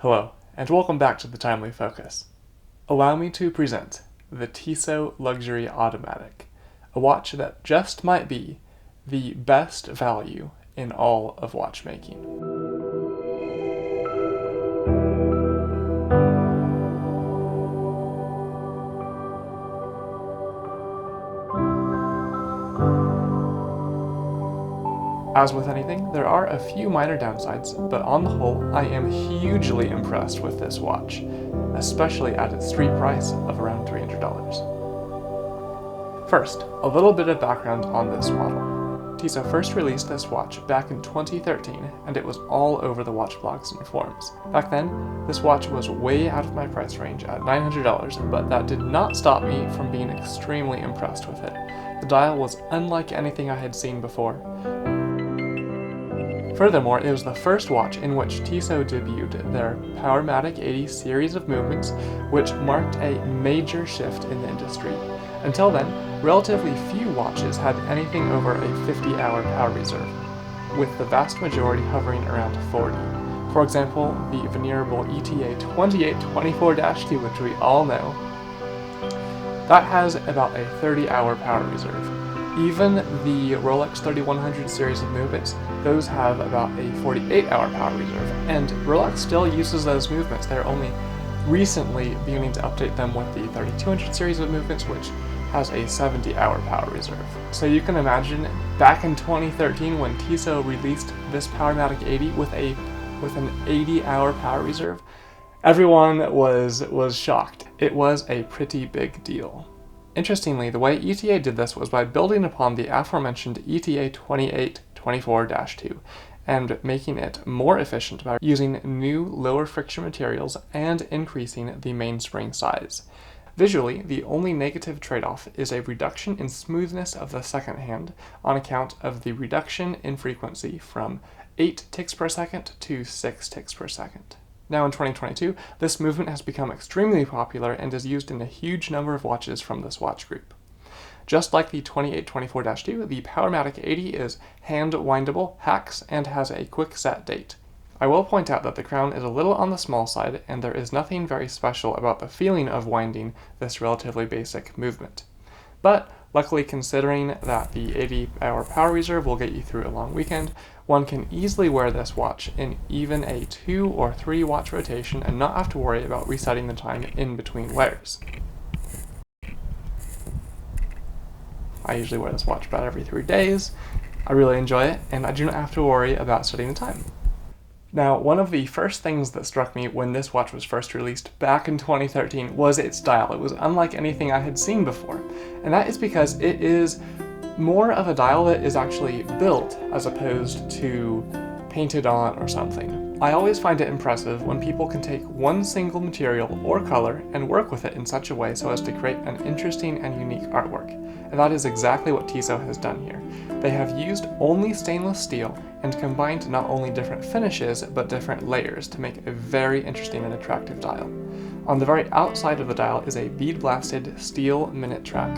Hello, and welcome back to the Timely Focus. Allow me to present the Tissot Luxury Automatic, a watch that just might be the best value in all of watchmaking. As with anything, there are a few minor downsides, but on the whole, I am hugely impressed with this watch, especially at its street price of around $300. First, a little bit of background on this model. Tissot first released this watch back in 2013, and it was all over the watch blogs and forums. Back then, this watch was way out of my price range at $900, but that did not stop me from being extremely impressed with it. The dial was unlike anything I had seen before. Furthermore, it was the first watch in which Tissot debuted their Powermatic 80 series of movements, which marked a major shift in the industry. Until then, relatively few watches had anything over a 50-hour power reserve, with the vast majority hovering around 40. For example, the venerable ETA 2824-2, which we all know, that has about a 30-hour power reserve. Even the Rolex 3100 series of movements, those have about a 48-hour power reserve, and Rolex still uses those movements. They're only recently beginning to update them with the 3200 series of movements, which has a 70-hour power reserve. So you can imagine back in 2013 when Tissot released this Powermatic 80 with an 80-hour power reserve, everyone was shocked. It was a pretty big deal. Interestingly, the way ETA did this was by building upon the aforementioned ETA 2824-2 and making it more efficient by using new lower friction materials and increasing the mainspring size. Visually, the only negative trade-off is a reduction in smoothness of the second hand on account of the reduction in frequency from 8 ticks per second to 6 ticks per second. Now in 2022, this movement has become extremely popular and is used in a huge number of watches from this watch group. Just like the 2824-2, the Powermatic 80 is hand-windable, hacks, and has a quick set date. I will point out that the crown is a little on the small side, and there is nothing very special about the feeling of winding this relatively basic movement. But luckily, considering that the 80-hour power reserve will get you through a long weekend, one can easily wear this watch in even a 2 or 3 watch rotation and not have to worry about resetting the time in between wears. I usually wear this watch about every 3 days. I really enjoy it, and I do not have to worry about setting the time. Now, one of the first things that struck me when this watch was first released back in 2013 was its dial. It was unlike anything I had seen before, and that is because it is more of a dial that is actually built as opposed to painted on or something. I always find it impressive when people can take one single material or color and work with it in such a way so as to create an interesting and unique artwork, and that is exactly what Tissot has done here. They have used only stainless steel and combined not only different finishes but different layers to make a very interesting and attractive dial. On the very outside of the dial is a bead-blasted steel minute track.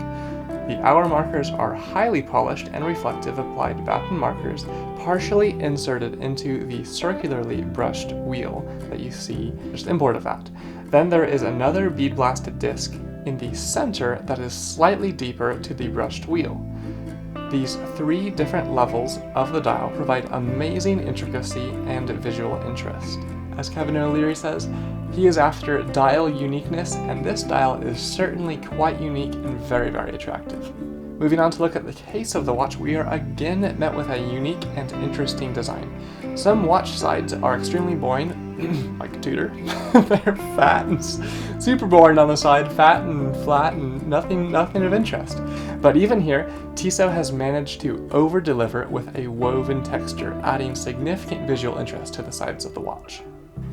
The hour markers are highly polished and reflective applied batten markers, partially inserted into the circularly brushed wheel that you see just inboard of that. Then there is another bead-blasted disc in the center that is slightly deeper to the brushed wheel. These 3 different levels of the dial provide amazing intricacy and visual interest. As Kevin O'Leary says, he is after dial uniqueness, and this dial is certainly quite unique and very, very attractive. Moving on to look at the case of the watch, we are again met with a unique and interesting design. Some watch sides are extremely boring, like Tudor. They're fat and super boring on the side, fat and flat and nothing of interest. But even here, Tissot has managed to over-deliver with a woven texture, adding significant visual interest to the sides of the watch.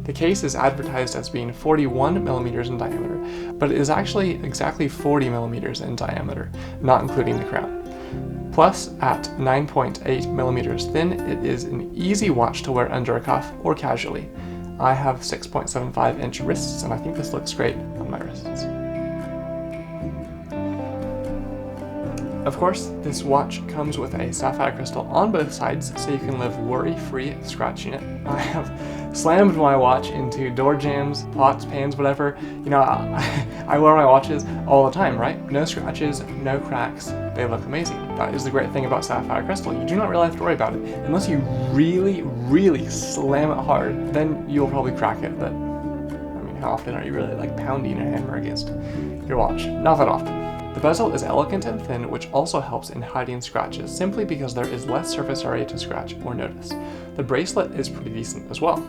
The case is advertised as being 41 millimeters in diameter, but it is actually exactly 40 millimeters in diameter, not including the crown. Plus, at 9.8 millimeters thin, it is an easy watch to wear under a cuff or casually. I have 6.75 inch wrists, and I think this looks great on my wrists. Of course, this watch comes with a sapphire crystal on both sides, so you can live worry-free scratching it. I have slammed my watch into door jams, pots, pans, whatever. You know, I wear my watches all the time, right? No scratches, no cracks. They look amazing. That is the great thing about sapphire crystal. You do not really have to worry about it. Unless you really, really slam it hard, then you'll probably crack it. But, I mean, how often are you really like pounding a hammer against your watch? Not that often. The bezel is elegant and thin, which also helps in hiding scratches, simply because there is less surface area to scratch or notice. The bracelet is pretty decent as well.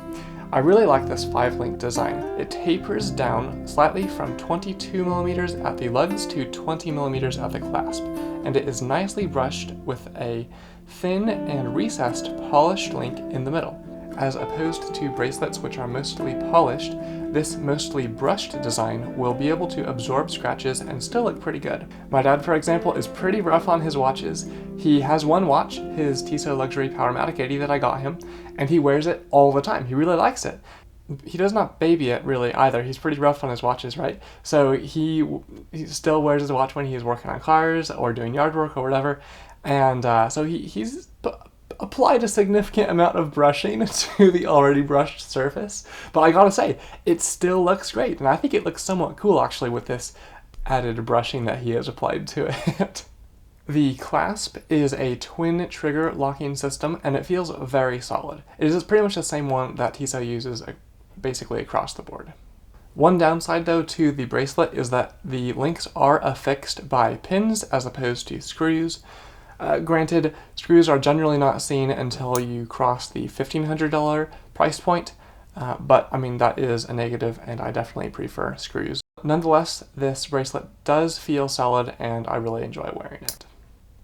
I really like this 5-link design. It tapers down slightly from 22mm at the lugs to 20mm at the clasp, and it is nicely brushed with a thin and recessed polished link in the middle. As opposed to bracelets which are mostly polished, this mostly brushed design will be able to absorb scratches and still look pretty good. My dad, for example, is pretty rough on his watches. He has one watch, his Tissot Luxury Automatic 80 that I got him, and he wears it all the time. He really likes it. He does not baby it really either. He's pretty rough on his watches, right? So he still wears his watch when he is working on cars or doing yard work or whatever, and so he's applied a significant amount of brushing to the already brushed surface, but I gotta say, it still looks great, and I think it looks somewhat cool actually with this added brushing that he has applied to it. The clasp is a twin trigger locking system, and it feels very solid. It is pretty much the same one that Tissot uses basically across the board. One downside though to the bracelet is that the links are affixed by pins as opposed to screws. Granted, screws are generally not seen until you cross the $1,500 price point, but I mean that is a negative and I definitely prefer screws. Nonetheless, this bracelet does feel solid and I really enjoy wearing it.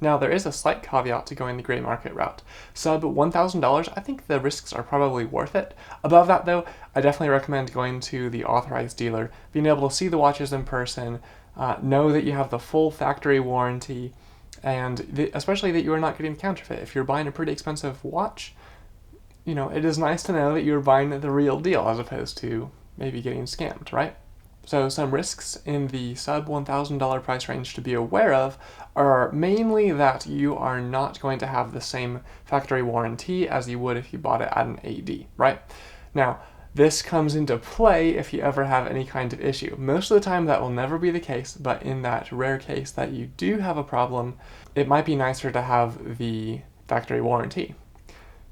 Now there is a slight caveat to going the gray market route. Sub $1,000, I think the risks are probably worth it. Above that though, I definitely recommend going to the authorized dealer, being able to see the watches in person, know that you have the full factory warranty, and especially that you are not getting counterfeit. If you're buying a pretty expensive watch, you know, it is nice to know that you're buying the real deal as opposed to maybe getting scammed, right? So some risks in the sub $1,000 price range to be aware of are mainly that you are not going to have the same factory warranty as you would if you bought it at an AD, right? Now, this comes into play if you ever have any kind of issue. Most of the time that will never be the case, but in that rare case that you do have a problem, it might be nicer to have the factory warranty.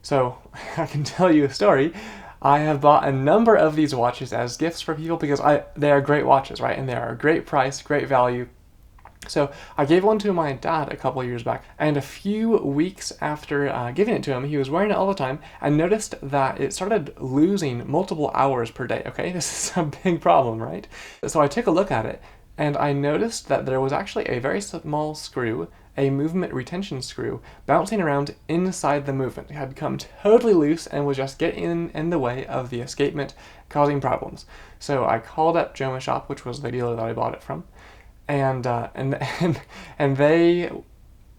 So I can tell you a story. I have bought a number of these watches as gifts for people because they are great watches, right? And they are a great price, great value. So I gave one to my dad a couple years back, and a few weeks after giving it to him, he was wearing it all the time and noticed that it started losing multiple hours per day. Okay, this is a big problem, right? So I took a look at it and I noticed that there was actually a very small screw, a movement retention screw, bouncing around inside the movement. It had become totally loose and was just getting in the way of the escapement, causing problems. So I called up JomaShop, which was the dealer that I bought it from, and they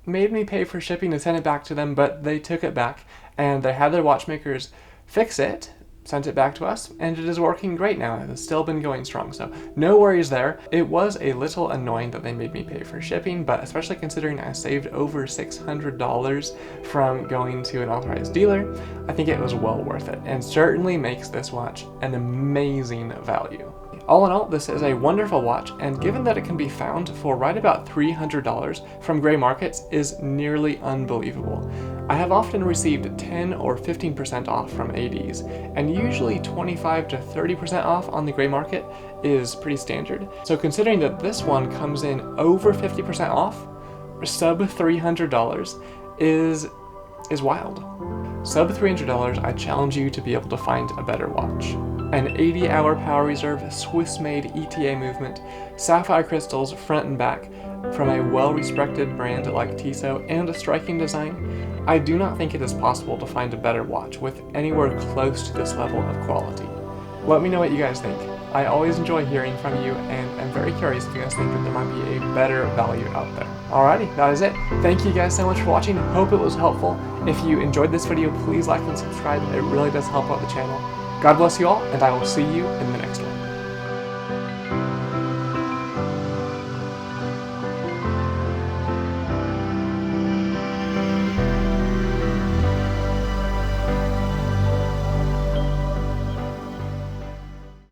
made me pay for shipping to send it back to them, but they took it back and they had their watchmakers fix it, sent it back to us, and it is working great now. It has still been going strong, so no worries there. It was a little annoying that they made me pay for shipping, but especially considering I saved over $600 from going to an authorized dealer, I think it was well worth it, and certainly makes this watch an amazing value. All in all, this is a wonderful watch, and given that it can be found for right about $300 from gray markets is nearly unbelievable. I have often received 10 or 15% off from ADs, and usually 25 to 30% off on the gray market is pretty standard. So considering that this one comes in over 50% off, sub $300 is wild. Sub $300, I challenge you to be able to find a better watch. An 80-hour power reserve, Swiss-made ETA movement, sapphire crystals front and back, from a well-respected brand like Tissot, and a striking design, I do not think it is possible to find a better watch with anywhere close to this level of quality. Let me know what you guys think. I always enjoy hearing from you, and I'm very curious if you guys think that there might be a better value out there. Alrighty, that is it. Thank you guys so much for watching. Hope it was helpful. If you enjoyed this video, please like and subscribe. It really does help out the channel. God bless you all, and I will see you in the next one.